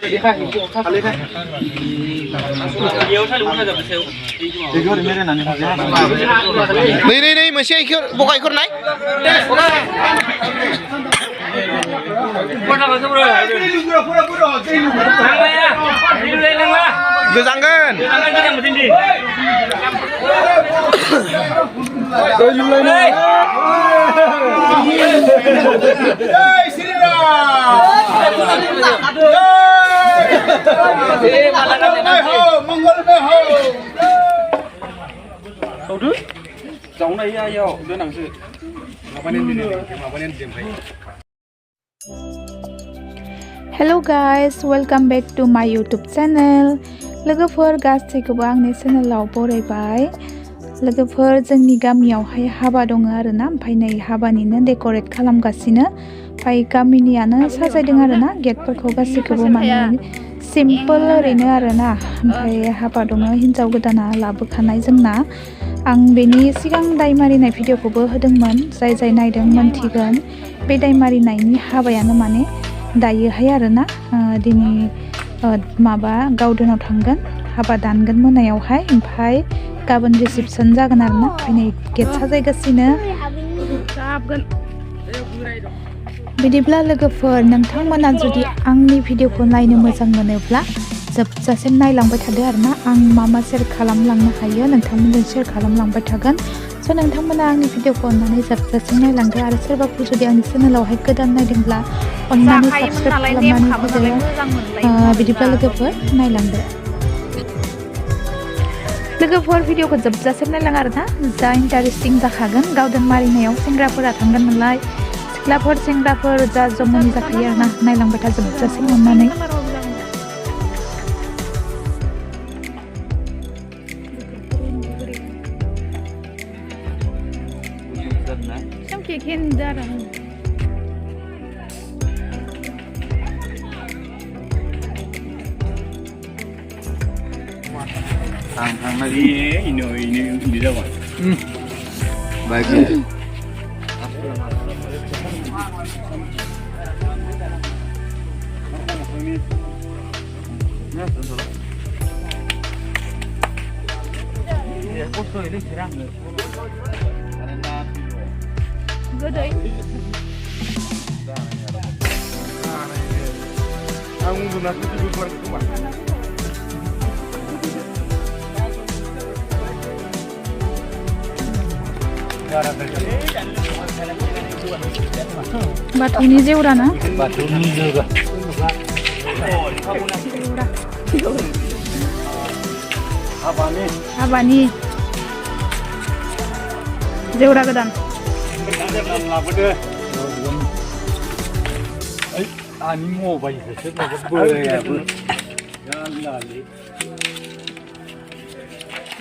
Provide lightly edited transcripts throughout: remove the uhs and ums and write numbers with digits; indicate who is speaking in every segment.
Speaker 1: Đây mà xe bộ cái con này. Đưa răng gần. Rồi lưu lên đây.
Speaker 2: Hello guys, welcome back to my YouTube channel. लोगोफोर गासैखौबो आंनि चेनेलाव बरायबाय। लोगोफोर जोंनि गामियावहाय हाबा दङ आरोना, ओमफ्राय नै हाबानिनो डेक'रेट खालामगासिनो। ओमफ्राय गामिनियानो साजायदों आरोना, गेटफोरखौ गासैखौबो माने सिम्पोल ओरैनो आरोना। ओमफ्राय हाबा दङ, हिन्जाव गोदाना लाबोखानाय जोंना। आं बेनि सिगां दाय मारिनाय भिडिअखौबो होदोंमोन, जाय नायदों मोनथिगोन। बे दाय मारिनायनि हाबायानो माने दायोहाय आरोना। दिनै माबा गावदुनाव थांगोन, हाबा दानगोन मोनायावहाय, ओमफ्राय गाबोन रिसेपसन जागोन आरोना। ओमफ्राय नै गेट साजायगासिनो। बिदिब्ला लोगोफोर, नोंथांमोना जुदि आंनि भिडिअखौ नायनो मोजां मोनोब्ला जोबजासिम नायलांबाय थादो आरोना। आं मा शेयार खालामलांनो हायो नोंथांमोनजों शेयार खालामलांबाय थागोन। स' नोंथांमोना आंनि भिडिअखौ अननानै जोबजासिम नायलांदो। आरो सोरबाफोर जुदि आंनि चेनेलावहाय गोदान नायदोंब्ला अननानै साबस्क्राइब खालामनानै होदो। बिदिब्ला लोगोफोर नायलांदो। लोगोफोर भिडिअखौ जोबजासिम नायलां आरोना, जा इन्टारेस्टिं जाखागोन। गावदुन मारिनायाव सेंग्राफोरा थांगोन नालाय, सिख्लाफोर सेंग्राफोर जा जमनि जाखायो आरोना। नायलांबाय था जोबजासिम अननानै।
Speaker 1: Thằng này ini đâu rồi? Baik. Batunya jeura na? Batunya jeura. Habani. Jeura Gaudwn. Ani mau bayar sesuatu boleh ya bu.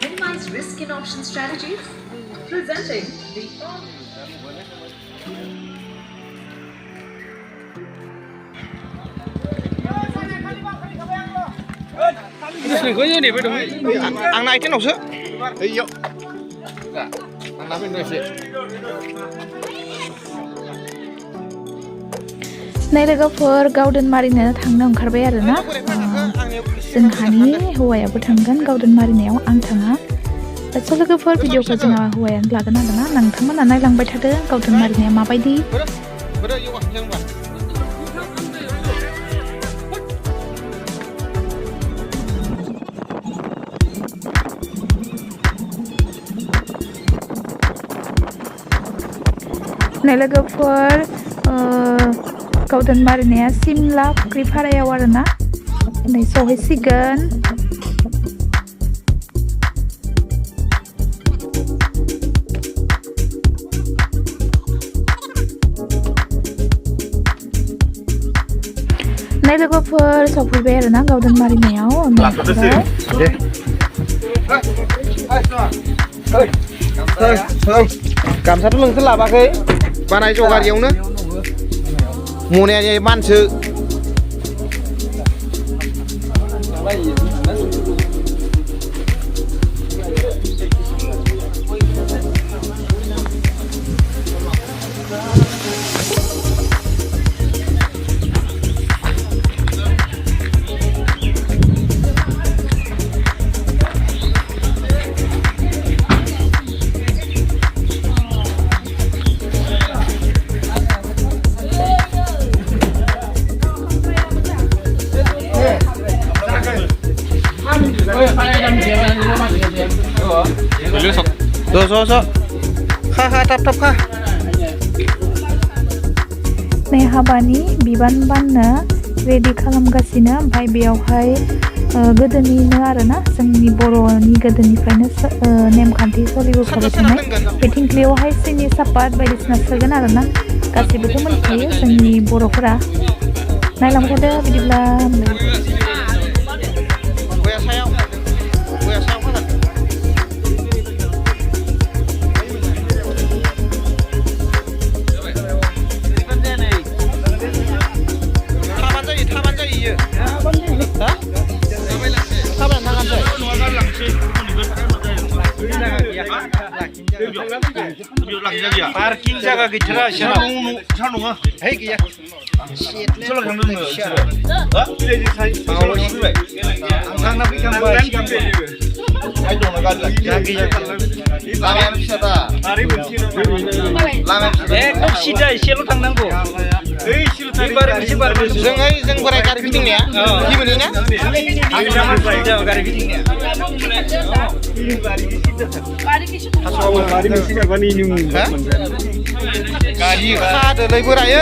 Speaker 3: Minimize risk in option strategies. Presenting the
Speaker 1: Ang này thế nào sữa? Thấy chưa? Ang nào bên đây sữa?
Speaker 2: Nay लोगोफोर गावदुन Marino थांनो ओंखारबाय आरोना। जोंहानि हौवायाबो थांगोन गावदुन मारिनायाव, आं थाङा। स' लोगोफोर भिडिअखौ जोंहा हौवायानो लागोन आरोना। नोंथांमोना नायलांबाय थादो गावदुन मारिनाया माबायदि। नै लोगोफोर गावदुन मारिनाया सिमला फुख्रिपारायाव आरोना। नै सहैसिगोन। नै लोगोफोर सफैबाय आरोना गावदुन मारिनायाव।
Speaker 1: गामसाथ' नोंसोर लाबाखै? बानाय ज' गारियावनो मनाया मानसो। थाब खा
Speaker 2: ในฮาบานี้बिबान बाननो रेडि खालामगासिनो ओमफ्राय बेयावहाय गोदोनिनो आरोना जोंनि बर'नि गोदोनिफ्रायनो नेमखान्थि सोलिबोखाबाय थानाय बे थिंख्लियावहाय सिनि सापात बायदिसिना सोगोन आरोना गासिबोथ' मोनखायो जोंनि बर'फोरा नायलांबाय थादो बिदिब्ला
Speaker 1: पार्किं जागा गैथारा सानदुङा है गैया सोला थांदों नोङो हा बिलाइजों थायो आं थांना फैखांबाय आइ दङ गाज्रि गैया लामाया फिसादा आरो मोनसे एकदम सिदा एसेल' थांनांगौ ओइ सिलथारि जों बोराय गारि फिदिंनाया बिमोनैना गारि फिदिंनाया गारि खादोलै बोराय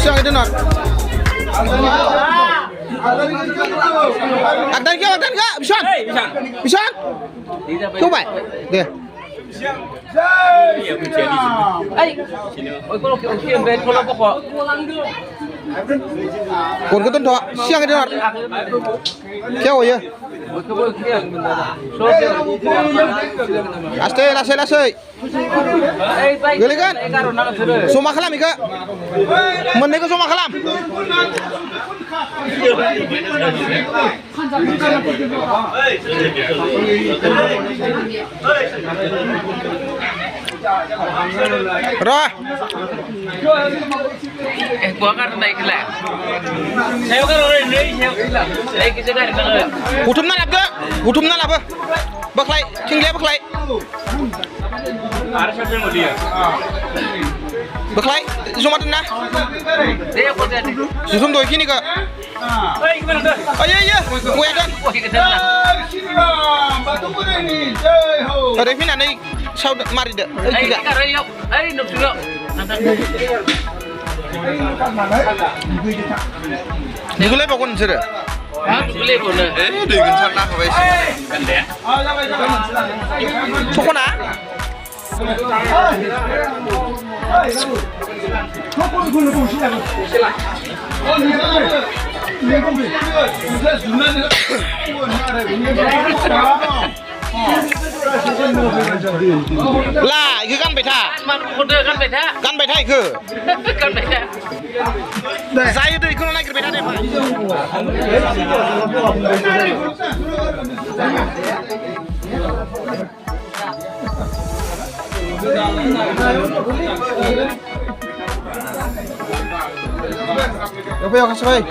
Speaker 1: siang itu not agdan enggak bisa coba deh còn cái tuần thọ siang itu not keo ya lasai geli kan soma khalam ika menne ko soma khalam Roh. Gua kan naik lah. Saya kan orang Indonesia. Saya kita dari mana? Hutumna apa? Baklai, tinggal baklai. Ada siapa yang mau dia? Baklai, zoom na. Dia apa dia? Zoom doi kini ke? Hei, gimana dah? Oh iya, gue ada. Batu mana ini? Ada mana nih? Sao mari deh. Tiga. Nuk dulu. Digulai apa kon sih? Digulai boleh. Dengan sana apa sih? Kan deh. Sokona? Lah, itu kan beta. Kan beta. Kan beta itu. Kan beta. Saya itu ikut naik beta deh, Pak. Apa yang kasih baik?